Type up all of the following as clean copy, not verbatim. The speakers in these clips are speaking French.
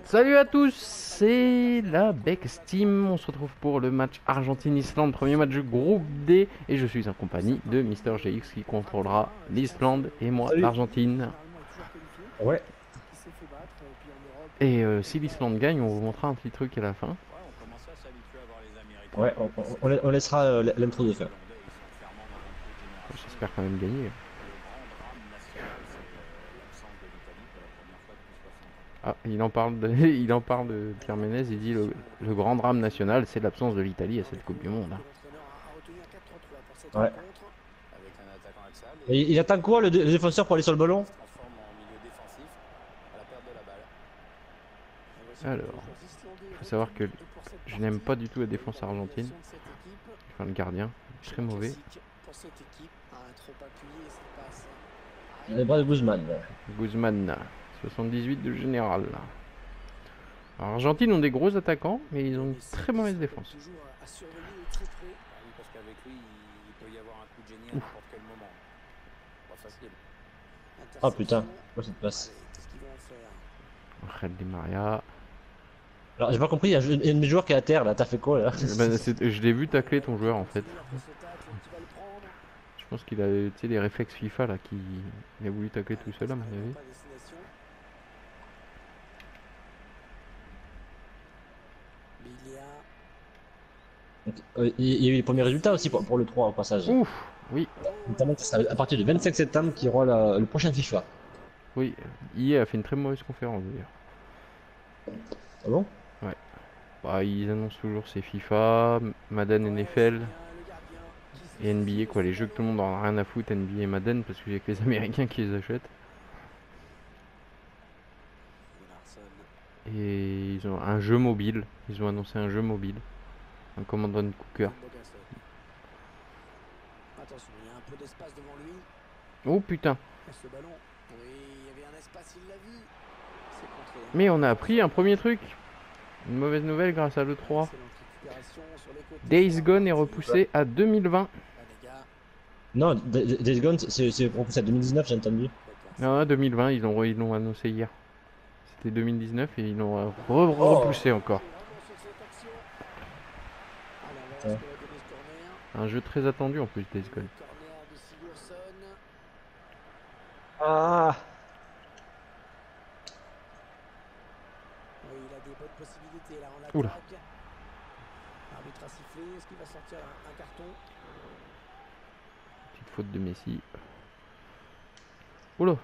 Salut à tous, c'est la Bex Team. On se retrouve pour le match Argentine-Islande, premier match du groupe D. Et je suis en compagnie de Mister GX qui contrôlera l'Islande et moi Salut. l'Argentine. Ouais. Et si l'Islande gagne, on vous montrera un petit truc à la fin. Ouais, on laissera l'intro de faire. J'espère quand même gagner. Ah, il en parle de, il en parle de Pierre Ménez, il dit le grand drame national, c'est l'absence de l'Italie à cette Coupe du Monde. Ouais. Et il attend quoi le défenseur pour aller sur le ballon? Alors, il faut savoir que je n'aime pas du tout la défense argentine. Enfin, le gardien, très mauvais. Les bras de Guzman. Guzman, 78 de général. Alors, Argentine ont des gros attaquants, mais ils ont une très mauvaise défense. Ouf. Oh putain, quoi cette passe? Angel Di Maria. Alors j'ai pas compris, il y a un de mes joueurs qui est à terre là, t'as fait quoi là? Ben, je l'ai vu tacler ton joueur en fait. Je pense qu'il a les réflexes FIFA là, il a voulu tacler tout seul à mon avis. Il y a eu les premiers résultats aussi pour le 3 au passage. Ouf, oui, Notamment que ça sera à partir du 25 septembre qu'il y aura le prochain FIFA. oui. EA a fait une très mauvaise conférence d'ailleurs. Ah bon? Ouais. Bah, ils annoncent toujours ces FIFA, Madden NFL et NBA quoi, les jeux que tout le monde en a rien à foutre, NBA et Madden, parce qu'il y a que les Américains qui les achètent. Et ils ont un jeu mobile, ils ont annoncé un jeu mobile, un Command & Cooker. Oh putain. Mais on a appris un premier truc. Une mauvaise nouvelle grâce à l'E3. Days Gone est repoussé à 2020. Non, Days Gone c'est repoussé à 2019, j'ai entendu. Non, 2020, ils l'ont annoncé hier. C'était 2019 et ils l'ont Oh. repoussé encore. Ouais. Un jeu très attendu en plus, Days Gone. Ah. Oula. Petite faute de Messi. Oula.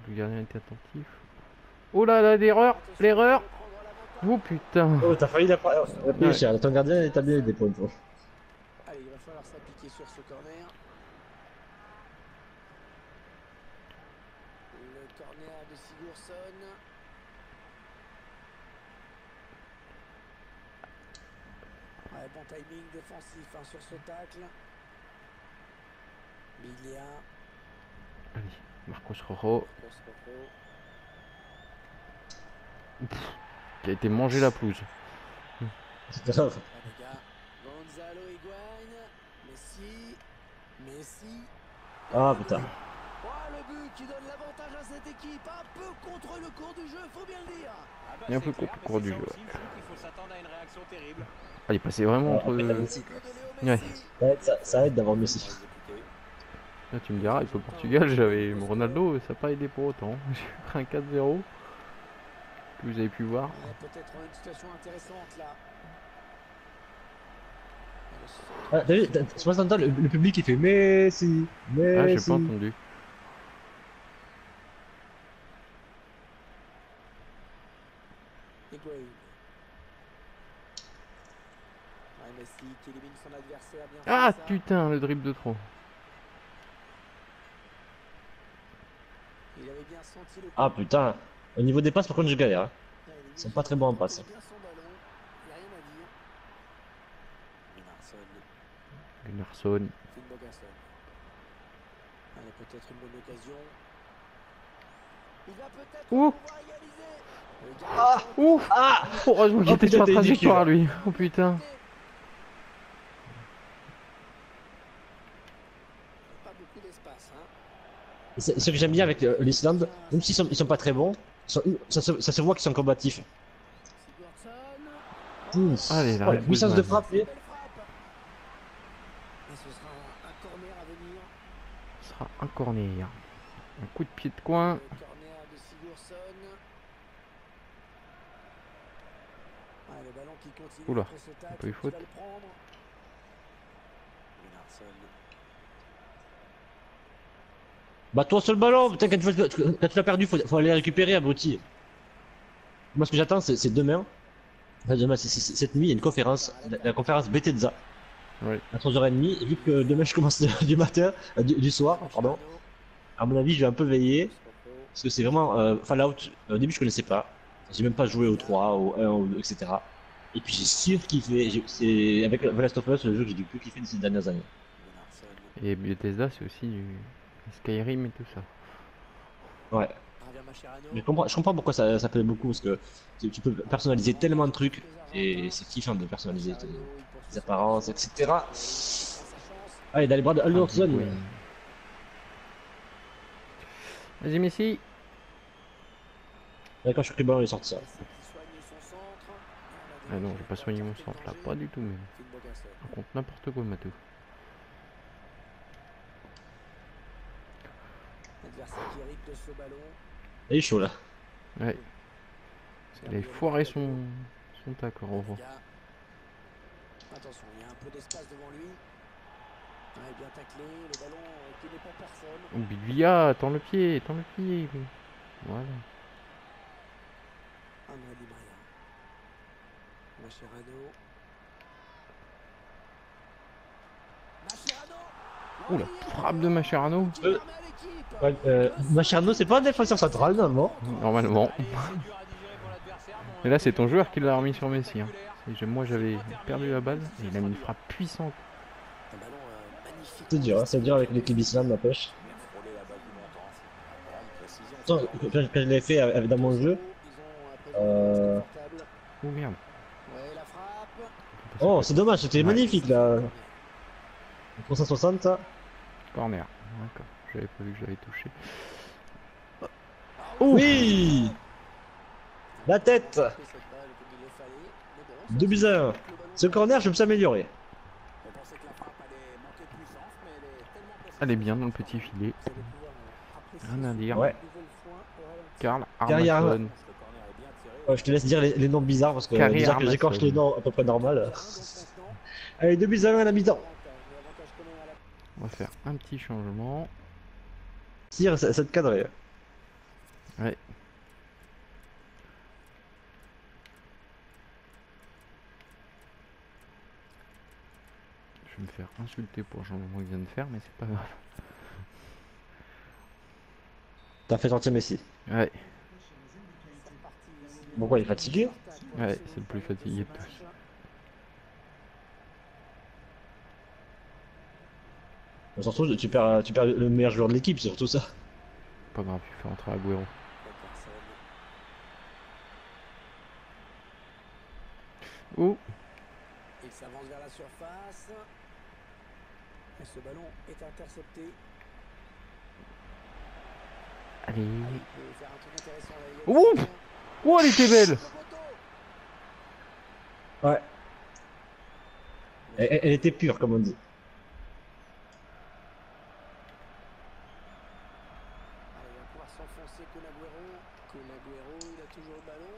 Le gardien était attentif. Oh là là, l'erreur. L'erreur. Oh putain. Oh, t'as failli la payer cher. Ton gardien est bien des points. Toi. Allez, il va falloir s'appliquer sur ce corner. Le corner de Sigurdsson. Ouais, bon timing défensif hein, sur ce tacle. Biglia. Allez, Marcos Rojo. Qui a été mangé la pelouse. C'est grave. Gonzalo Higuain. Messi. Ah putain. Oh, le but qui donne l'avantage à cette équipe. Un peu contre le cours du jeu, faut bien le dire. Il est un peu contre le cours du jeu. Ah, il passait vraiment entre. Ouais. Ça aide d'avoir Messi. Là, tu me diras, avec le Portugal, j'avais Ronaldo, ça n'a pas aidé pour autant. J'ai pris un 4-0. Que vous avez pu voir. Il y a peut-être une situation intéressante là. Ah, t'as vu, je pense que le public il fait Messi. Ah, j'ai Messi. pas entendu. Higuain. Ouais, Messi qui élimine son adversaire bien. Ah putain, le dribble de trop. Il avait bien senti le. Ah putain. Au niveau des passes, par contre, je galère. Hein. Ils sont pas très bons en passe. Bien son ballon. Il n'y a rien à dire. Gunnarsson. Finn Bogason. Allez, peut-être une bonne occasion. Il va peut-être Ouh. pouvoir égaliser. Ah. Ouf. Ah. Heureusement qu'il Oh, était putain, sur la t'es trajectoire ridicule. lui. Oh putain. Pas beaucoup d'espace, hein. Ce que j'aime bien avec l'Islande, même s'ils sont pas très bons, Ça se voit qu'ils sont combatifs. Sigurdsson. Ouf. Allez, la Oh, la Red puissance de Guzman. frappe. Belle frappe. Et ce sera un corner à venir. Ce sera un corner. Un coup de pied de coin. Le corner de Sigurdsson. Ah, le ballon qui continue. Oula, après ce tacle, pas eu qui faute. va le prendre. Gunnarsson. Bah toi sur le ballon, putain, quand tu l'as perdu, faut aller récupérer, abruti. Moi ce que j'attends c'est demain. Enfin, demain, cette nuit, il y a une conférence, la conférence Bethesda, Ouais. à 3h30. Et vu que demain je commence du matin, du soir, pardon, à mon avis je vais un peu veiller. Parce que c'est vraiment Fallout, au début je connaissais pas. J'ai même pas joué au 3, au 1, au 2, etc. Et puis j'ai surkiffé. C'est avec The Last of Us le jeu que j'ai dû plus kiffer ces dernières années. Gunnarsson. Et Bethesda, c'est aussi du Skyrim et tout ça. Ouais. Javier Mascherano. Mais je comprends pourquoi ça plaît beaucoup, parce que tu peux personnaliser tellement de trucs, et c'est kiffant de personnaliser tes apparences, etc. Allez, dans les bras de Alderson. Oui. Vas-y, Messi. Quand je suis pris le ballon, il est sorti ça. Ah non, j'ai pas soigné mon centre là, pas du tout même. Par contre, n'importe quoi, Matou. L'adversaire qui hérite de ce ballon. Il est chaud là. Ouais. Il a foiré son tacle, Roro. Attention, il y a un peu d'espace devant lui. Ouais, bien taclé, le ballon qui n'est pas personne. Oh, Biglia, tends le pied, tends le pied. Voilà. André Di Maria. Mascherano. Mascherano. Ouh, la frappe de Mascherano. Mascherano, c'est pas un défenseur central, normalement. Normalement. Et là, c'est ton joueur qui l'a remis sur Messi. Hein. Moi, j'avais perdu la balle et il a mis une frappe puissante. Un ballon magnifique. C'est dur avec l'équipe islam, la pêche. Attends, quand je l'ai fait dans mon jeu. Oh merde. Ouais, la frappe. Oh, c'est dommage, c'était Ouais. magnifique là. 360, ça. Corner. D'accord. J'avais pas vu que j'avais touché. Oui, la tête. 2 buts à 1. Ce corner, je me suis amélioré. Elle est bien dans le petit filet. Rien à dire. Ouais. Karl Derrière. Armason. Ouais, je te laisse dire les noms bizarres parce que Carré déjà que Armason. j'écorche les noms à peu près normal. Allez, 2 buts à 1 à la mi-temps. On va faire un petit changement. Tire, ça te cadre. Ouais. Je vais me faire insulter pour le changement qu'il vient de faire, mais c'est pas grave. T'as fait sortir Messi. Ouais, Pourquoi il est fatigué? ouais, c'est le plus fatigué de tous. Surtout, tu perds le meilleur joueur de l'équipe, c'est surtout ça. Pas grave, il fait rentrer Agüero. Oh, Il s'avance vers la surface. Et ce ballon est intercepté. allez. Il peut faire un truc intéressant là. Ouh, oh, elle était belle. Ouais. Elle était pure, comme on dit. Il va pouvoir s'enfoncer Kun Agüero, il a toujours le ballon.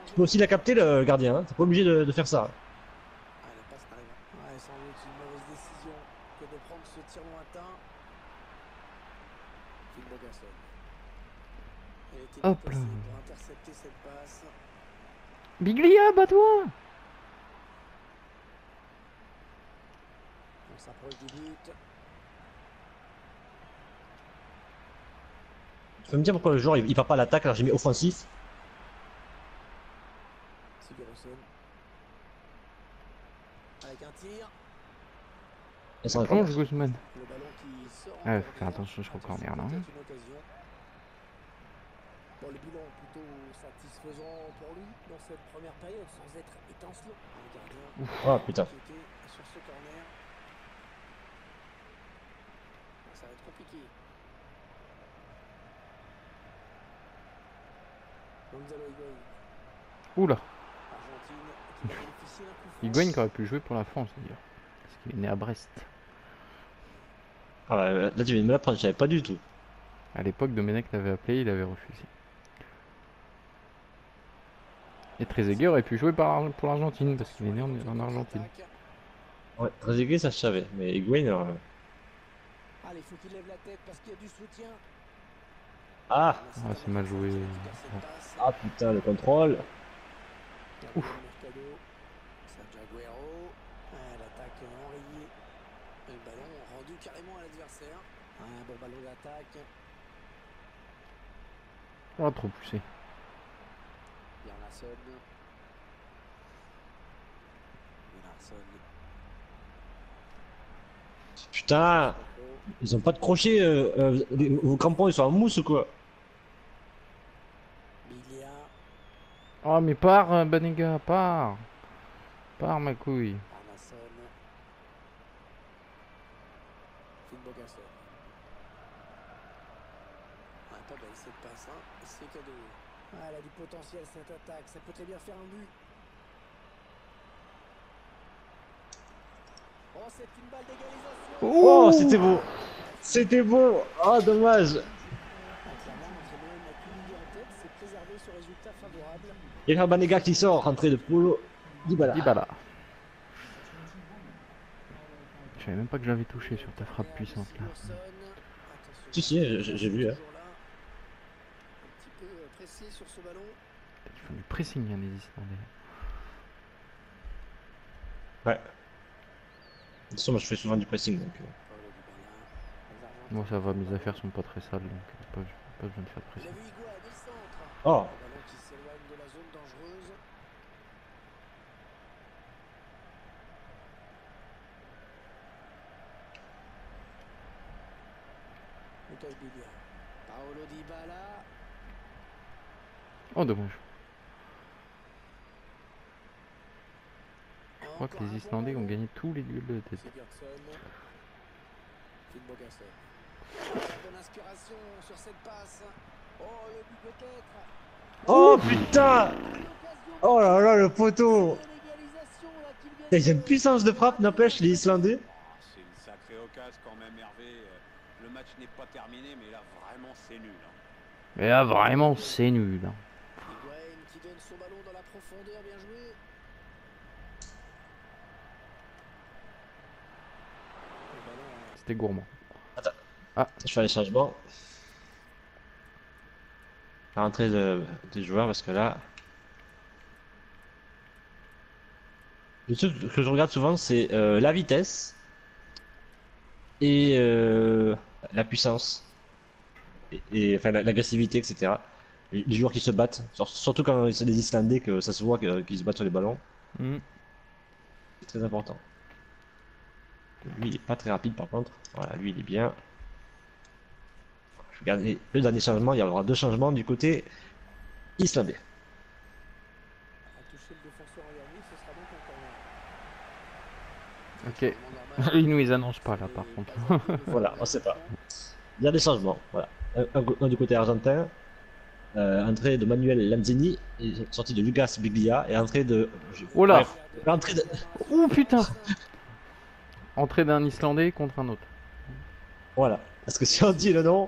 Tu peux aussi la capter, le gardien. Hein. T'es pas obligé de faire ça. Ah, la passe n'arrive pas. Ouais, sans doute une mauvaise décision que de prendre ce tir lointain. Phil Bogasson. Elle était Hop bien là. placée pour intercepter cette passe. Biglia, bats-toi. On s'approche du but. Tu peux me dire pourquoi le joueur il part pas à l'attaque alors j'ai mis offensif? Sigurdsson. Avec un tir. Et ça Plonge Guzman. Le ballon qui sort. Ouais, encore faut faire bien. attention sur le corner là. Hein. Peut-être une occasion. Bon, le bilan plutôt satisfaisant pour lui dans cette première période sans être étincelant. Le gardien Ah putain. qui était sur ce corner. Ça va être compliqué. Gonzalo Higuaín. Oula. Argentine qui va bénéficier d'un coup franc. Higuaín qui aurait pu jouer pour la France d'ailleurs. Parce qu'il est né à Brest. Ah, ouais, là, tu viens de me l'apprendre, je savais pas du tout. À l'époque, Domenech l'avait appelé, il avait refusé. Et Trezeguet aurait pu jouer pour l'Argentine parce qu'il est né en Argentine. Ouais, Trezeguet, ça je savais, mais Higuaín, Allez, il faut qu'il lève la tête parce qu'il y a du soutien. Ah! Ah, c'est mal joué. Ah putain, le contrôle. Ouf. Mercado. Sergio Aguero. Ah, l'attaque enrayée. Et le ballon rendu carrément à l'adversaire. Un bon ballon d'attaque. Oh, trop poussé. Bjarnason. Bjarnason. Putain! Ils ont pas de crochet, vos crampons ils sont en mousse ou quoi? Biglia. Oh, mais pars, Banega, pars. Pars, ma couille. Bjarnason. Finn Bogason. Ah, pas belle cette passe, hein. C'est cadeau. Ah, elle a du potentiel cette attaque. Ça peut très bien faire un but. Oh, c'est une balle d'égalisation. Oh, c'était beau! C'était beau! Oh, dommage! Clairement, l'entraîneur n'a qu'une idée en tête, c'est préserver ce résultat favorable. Il y a Banega qui sort, rentrée de Paulo Dybala. Dybala. Je savais même pas que j'avais touché sur ta frappe puissante là. Si, si, j'ai vu. Hein. Un petit peu pressé sur ce ballon. Ils font du pressing, hein, les Islandais. Ouais. De toute façon, moi je fais souvent du pressing donc. Moi ça va, mes affaires sont pas très sales donc pas besoin de faire de Il a pressing. vu Higuaín dès le centre. Oh! Le ballon qui s'éloigne de la zone dangereuse. Lucas Biglia. Paolo Dybala. Oh, dommage. Je crois que les Islandais ont gagné tous les duels de tête. Sigurdsson. Finn Bogason. Bonne inspiration sur cette passe. Oh, le but peut-être. Oh putain! L'occasion Oh là là, le poteau! de l'égalisation là qu'il vient Ils ont une puissance de frappe, n'empêche les Islandais. C'est une sacrée occasion quand même, Hervé. Le match n'est pas terminé, mais là, vraiment, c'est nul. Hein. Mais là vraiment c'est nul. Hein. Higuaín qui donne son ballon dans la profondeur, bien joué. Le ballon C'était gourmand. Je fais les changements. La rentrée des joueurs parce que là. Le truc que je regarde souvent c'est la vitesse et la puissance enfin l'agressivité etc. Les joueurs qui se battent, surtout quand c'est des Islandais que ça se voit qu'ils se battent sur les ballons, Hmm. c'est très important. Lui il est pas très rapide par contre, voilà lui il est bien. Je regarde le dernier changement, il y aura deux changements du côté islandais. a touché le défenseur en dernier, ce sera donc un corner. Ok. Changement normal. Ils nous les annoncent pas là par contre. Voilà, on sait pas. Il y a des changements, voilà. Un du côté argentin, entrée de Manuel Lanzini, et sortie de Lucas Biglia, et entrée de... Oh là. Bref, entrée de... Oh putain. Entrée d'un Islandais contre un autre. Voilà, parce que si on dit le nom...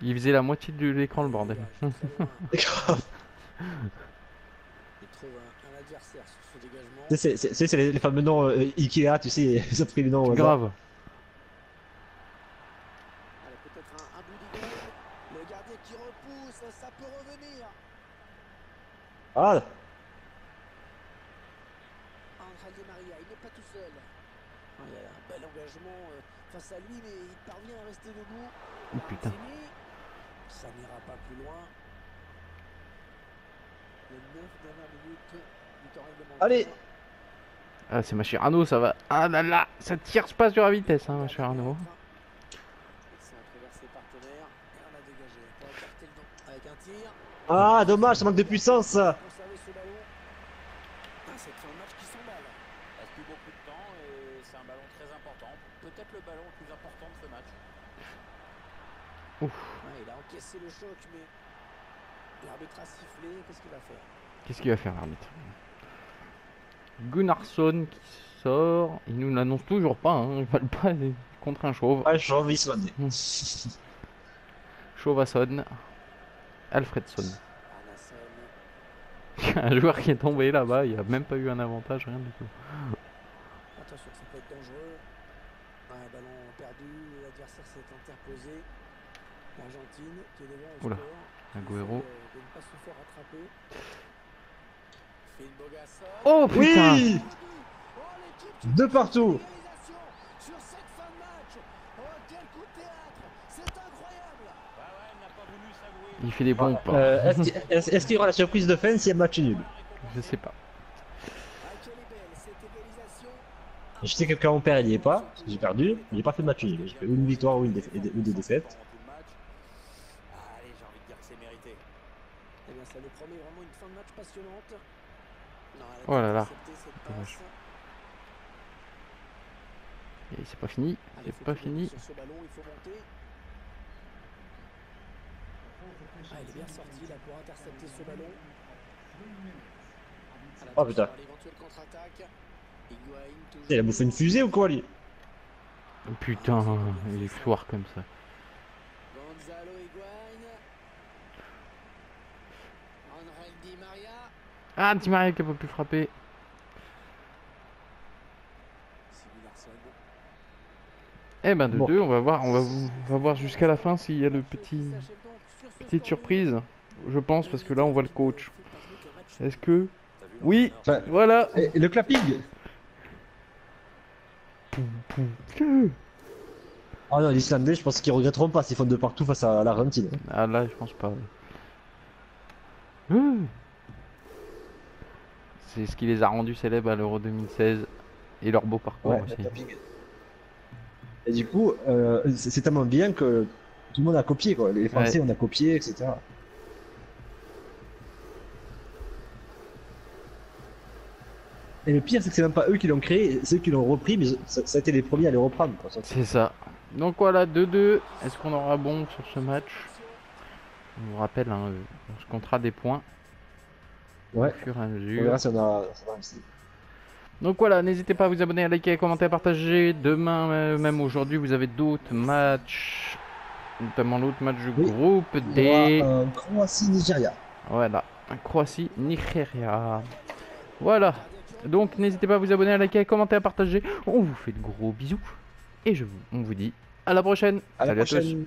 Il faisait la moitié de l'écran le bordel. Il trouve un adversaire sur ce dégagement. C'est les fameux noms Ikea, tu sais, ils ont pris les noms au hasard. Grave. Allez, peut-être un bout d'Higuaín. Le gardien qui repousse, ça peut revenir. Ah, Angel Di Maria, il n'est pas tout seul. Ah, il y a un bel engagement face à lui, mais il parvient à rester debout. Oh, putain. Lanzini, ça n'ira pas plus loin. Les 9 dernières minutes du temps réglementaire. allez. Ah c'est Mascherano, ça va. Ah là là, ça tire pas sur la vitesse hein Mascherano. C'est entre ses partenaires et on a dégagé. Pour écarter le don avec un tir. Ah, dommage, ça manque de puissance. Ça. Conserver ce ballon. Ah, cette fin de match qui s'emballe. Il reste plus beaucoup de temps et c'est un ballon très important. Peut-être le ballon le plus important de ce match. Ouais, il a encaissé le choc, mais L'arbitre a sifflé, qu'est-ce qu'il va faire? Qu'est-ce qu'il va faire l'arbitre? Gunnarsson qui sort. Il nous l'annonce toujours pas. Hein. Ils veulent pas aller contre un chauve. Ouais, je envie islandais. Chauvason. Alfredsson. Arnason. Un joueur qui est tombé là-bas. Il a même pas eu un avantage, rien du tout. Attention, ça peut être dangereux. Un ballon perdu, l'adversaire s'est interposé. L'Argentine qui est devant au Oula, score. Agüero. De ne pas se faire rattraper. Phil Bogasson. Oh putain! Oui! Oh, l'équipe De partout! sur cette fin de match. Oh, quel coup de théâtre. C'est incroyable. Ouais, ouais, elle n'a pas voulu s'avouer. Il fait des pompes. Est-ce qu'il y aura la surprise de fin s'il y a match nul? Je sais pas. Ah, quelle est belle cette égalisation. Je sais que quand mon père il y est pas, j'ai perdu, j'ai pas fait de match nul. J'ai fait une victoire ou ou des défaites. Allez, j'ai envie de dire que c'est mérité. Eh bien, ça nous promet vraiment une fin de match passionnante. Non, elle a Oh là là. accepté cette Dommage. passe. Et c'est pas fini. Allez, C'est faut pas qu'il fini. sur ce ballon, il faut monter. Ah, il est bien sorti là pour intercepter ce ballon. Oh, putain. L'éventuelle contre-attaque. Higuaín toujours. Il a bouffé une fusée ou quoi lui? Putain, il est foire comme ça. Gonzalo Higuaín. Angel Di Maria. Ah, Di Maria qui a pas pu frapper. Sylvie Larsson. Eh ben de Bon. deux, on va voir jusqu'à la fin s'il y a le petite surprise. Je pense parce que là on voit le coach. Est-ce que oui, Enfin, voilà. et le clapping? Ah non, les Islandais, je pense qu'ils regretteront pas s'ils font de partout face à l'Argentine. Ah là, je pense pas. C'est ce qui les a rendus célèbres à l'Euro 2016 et leur beau parcours Ouais, aussi. le clapping. Et du coup, c'est tellement bien que tout le monde a copié, quoi. Les Français, on a copié, etc. Et le pire, c'est que c'est même pas eux qui l'ont créé, c'est eux qui l'ont repris, mais ça a été les premiers à les reprendre, quoi. C'est ça. Donc voilà, 2-2. Est-ce qu'on aura bon sur ce match? On vous rappelle, hein, on se comptera des points Ouais. au fur et à On mesure. verra si on a réussi. Donc voilà, n'hésitez pas à vous abonner, à liker, à commenter, à partager. Demain, même aujourd'hui, vous avez d'autres matchs, notamment l'autre match du Oui. groupe Il D. y aura Croatie-Nigeria. Voilà, un Croatie-Nigeria. Voilà, donc n'hésitez pas à vous abonner, à liker, à commenter, à partager. On vous fait de gros bisous et on vous dit à la prochaine. À la Salut à tous. prochaine.